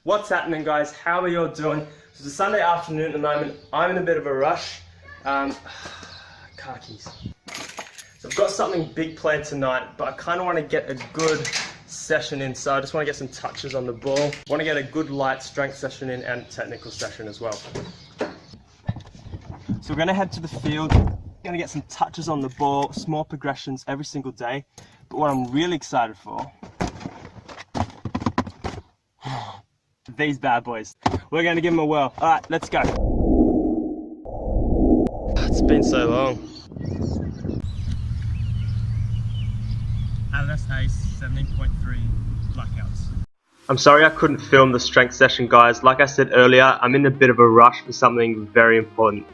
What's happening, guys? How are you all doing? So it's a Sunday afternoon at the moment. I'm in a bit of a rush. Car keys. So I've got something big planned tonight, but I kind of want to get a good session in. So I just want to get some touches on the ball. I want to get a good light strength session in and technical session as well. So we're going to head to the field. Going to get some touches on the ball, small progressions every single day. But what I'm really excited for, these bad boys. We're going to give them a whirl. Alright, let's go. It's been so long. LS Ace 17.3 blackouts. I'm sorry I couldn't film the strength session, guys. Like I said earlier, I'm in a bit of a rush for something very important.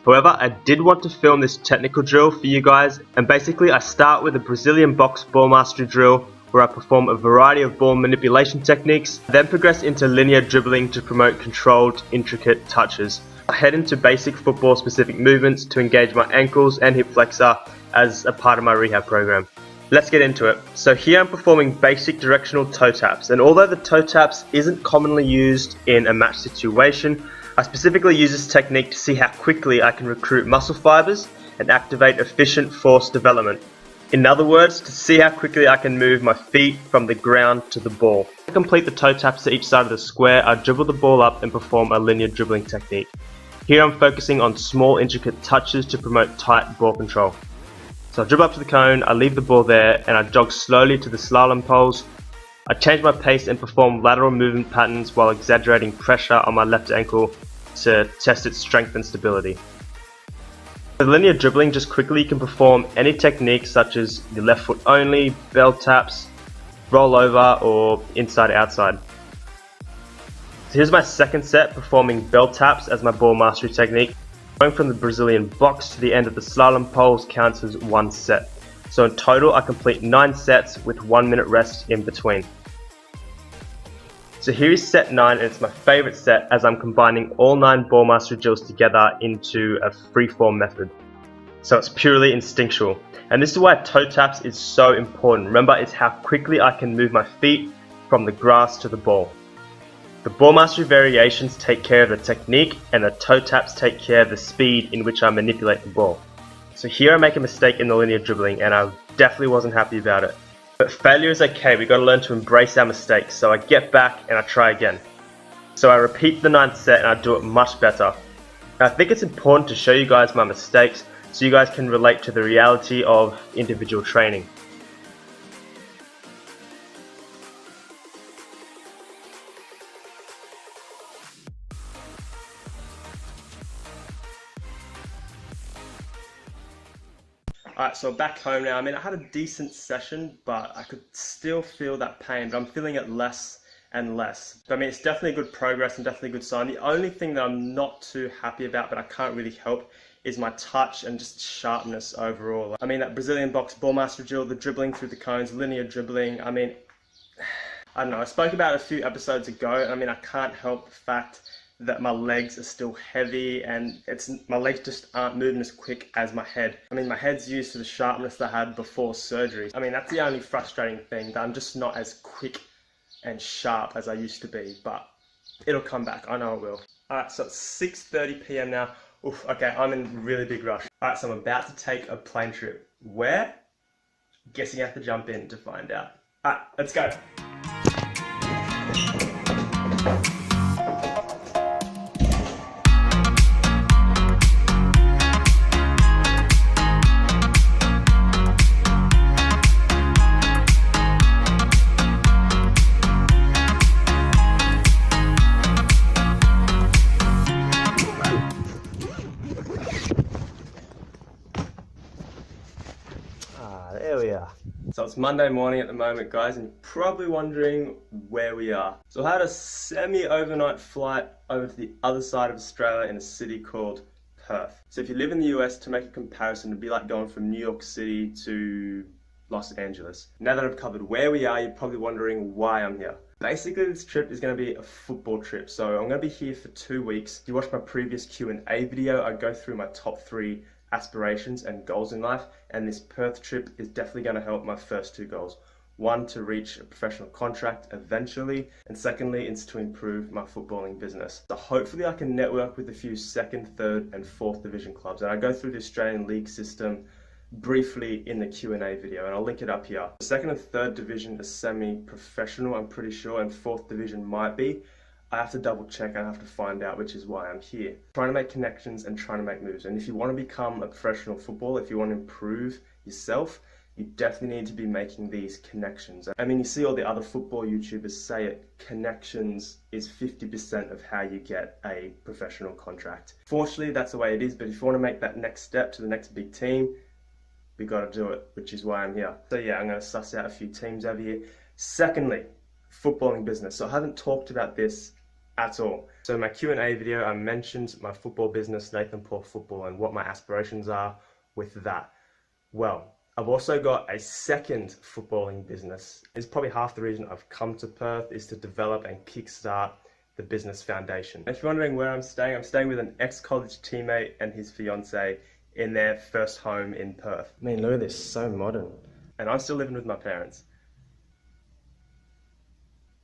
However, I did want to film this technical drill for you guys, and basically I start with a Brazilian box ball mastery drill where I perform a variety of ball manipulation techniques, then progress into linear dribbling to promote controlled, intricate touches. I head into basic football specific movements to engage my ankles and hip flexor as a part of my rehab program. Let's get into it. So here I'm performing basic directional toe taps, and although the toe taps isn't commonly used in a match situation, I specifically use this technique to see how quickly I can recruit muscle fibers and activate efficient force development. In other words, to see how quickly I can move my feet from the ground to the ball. To complete the toe taps to each side of the square, I dribble the ball up and perform a linear dribbling technique. Here I'm focusing on small intricate touches to promote tight ball control. So I dribble up to the cone, I leave the ball there, and I jog slowly to the slalom poles. I change my pace and perform lateral movement patterns while exaggerating pressure on my left ankle to test its strength and stability. With linear dribbling, just quickly you can perform any technique such as your left foot only, bell taps, roll over, or inside outside. So here's my second set, performing bell taps as my ball mastery technique. Going from the Brazilian box to the end of the slalom poles counts as one set. So in total I complete 9 sets with 1 minute rest in between. So here is set 9, and it's my favourite set as I'm combining all 9 ball mastery drills together into a freeform method. So it's purely instinctual. And this is why toe taps is so important. Remember, it's how quickly I can move my feet from the grass to the ball. The ball mastery variations take care of the technique, and the toe taps take care of the speed in which I manipulate the ball. So here I make a mistake in the linear dribbling, and I definitely wasn't happy about it. But failure is okay, we got to learn to embrace our mistakes, so I get back and I try again. So I repeat the 9th set and I do it much better. I think it's important to show you guys my mistakes so you guys can relate to the reality of individual training. Alright, so back home now. I mean, I had a decent session, but I could still feel that pain, but I'm feeling it less and less. But I mean, it's definitely good progress and definitely a good sign. The only thing that I'm not too happy about, but I can't really help, is my touch and just sharpness overall. I mean, that Brazilian box ball master drill, the dribbling through the cones, linear dribbling, I mean, I don't know, I spoke about it a few episodes ago, and I mean, I can't help the fact that my legs are still heavy, and my legs just aren't moving as quick as my head. I mean, my head's used to the sharpness that I had before surgery. I mean, that's the only frustrating thing, that I'm just not as quick and sharp as I used to be, but it'll come back, I know it will. Alright, so it's 6:30 PM now. Oof, okay, I'm in a really big rush. Alright, so I'm about to take a plane trip. Where? Guess you have to jump in to find out. Alright, let's go. There we are. So it's Monday morning at the moment, guys, and you're probably wondering where we are. So I had a semi-overnight flight over to the other side of Australia in a city called Perth. So if you live in the US, to make a comparison, it'd be like going from New York City to Los Angeles. Now that I've covered where we are, you're probably wondering why I'm here. Basically, this trip is going to be a football trip. So I'm going to be here for 2 weeks. If you watch my previous Q&A video, I go through my top 3 aspirations and goals in life, and this Perth trip is definitely going to help my first 2 goals. One, to reach a professional contract eventually, and secondly, it's to improve my footballing business. So hopefully I can network with a few second, third, and fourth division clubs. And I go through the Australian league system briefly in the Q&A video, and I'll link it up here. The second and third division is semi-professional, I'm pretty sure, and fourth division might be. I have to double check, I have to find out, which is why I'm here. Trying to make connections and trying to make moves. And if you want to become a professional footballer, if you want to improve yourself, you definitely need to be making these connections. I mean, you see all the other football YouTubers say it, connections is 50% of how you get a professional contract. Fortunately, that's the way it is, but if you want to make that next step to the next big team, we got to do it, which is why I'm here. So yeah, I'm going to suss out a few teams over here. Secondly, footballing business. So I haven't talked about this at all. So in my Q&A video, I mentioned my football business, Nathan Paull Football, and what my aspirations are with that. Well, I've also got a second footballing business. It's probably half the reason I've come to Perth is to develop and kickstart the business foundation. If you're wondering where I'm staying with an ex-college teammate and his fiance in their first home in Perth. I mean, look at this, so modern. And I'm still living with my parents.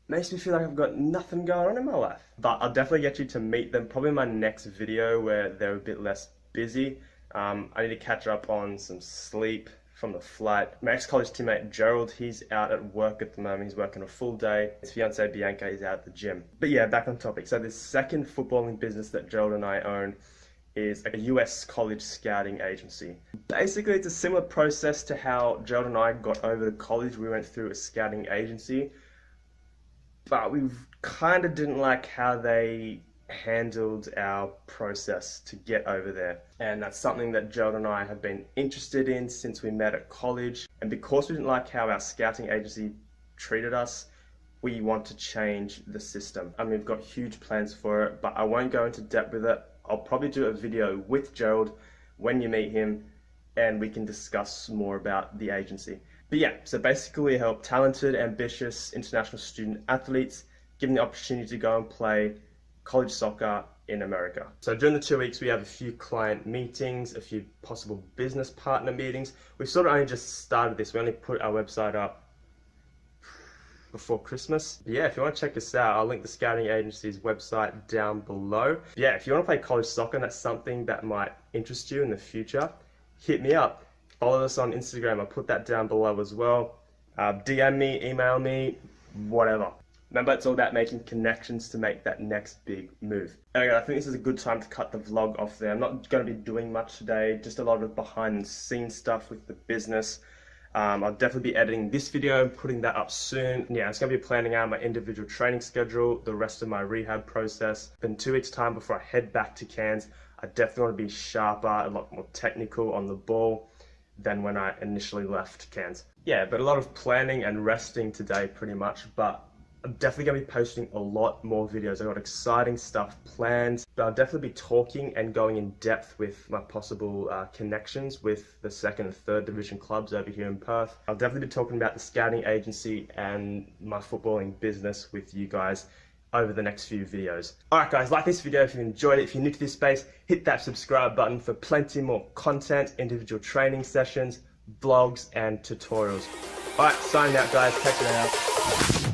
Makes me feel like I've got nothing going on in my life. But I'll definitely get you to meet them probably in my next video where they're a bit less busy. I need to catch up on some sleep from the flight. My ex-college teammate Gerald, he's out at work at the moment. He's working a full day. His fiancée Bianca is out at the gym. But yeah, back on topic. So this second footballing business that Gerald and I own is a US college scouting agency. Basically, it's a similar process to how Gerald and I got over to college. We went through a scouting agency, but we kind of didn't like how they handled our process to get over there. And that's something that Gerald and I have been interested in since we met at college. And because we didn't like how our scouting agency treated us, we want to change the system. I mean, we've got huge plans for it, but I won't go into depth with it. I'll probably do a video with Gerald when you meet him and we can discuss more about the agency. But yeah, so basically we help talented, ambitious international student athletes given the opportunity to go and play college soccer in America. So during the 2 weeks, we have a few client meetings, a few possible business partner meetings. We've sort of only just started this. We only put our website up before Christmas. But yeah, if you want to check this out, I'll link the scouting agency's website down below. But yeah, if you want to play college soccer and that's something that might interest you in the future, hit me up. Follow us on Instagram. I'll put that down below as well. DM me, email me, whatever. Remember, it's all about making connections to make that next big move. Okay, I think this is a good time to cut the vlog off there. I'm not going to be doing much today, just a lot of behind the scenes stuff with the business. I'll definitely be editing this video and putting that up soon. Yeah, it's going to be planning out my individual training schedule, the rest of my rehab process. In 2 weeks' time before I head back to Cairns, I definitely want to be sharper, a lot more technical on the ball than when I initially left Cairns. Yeah, but a lot of planning and resting today pretty much, but I'm definitely going to be posting a lot more videos. I've got exciting stuff planned, but I'll definitely be talking and going in depth with my possible connections with the second and third division clubs over here in Perth. I'll definitely be talking about the scouting agency and my footballing business with you guys over the next few videos. Alright guys, like this video if you enjoyed it. If you're new to this space, hit that subscribe button for plenty more content, individual training sessions, vlogs and tutorials. Alright, signing out guys, catch you later.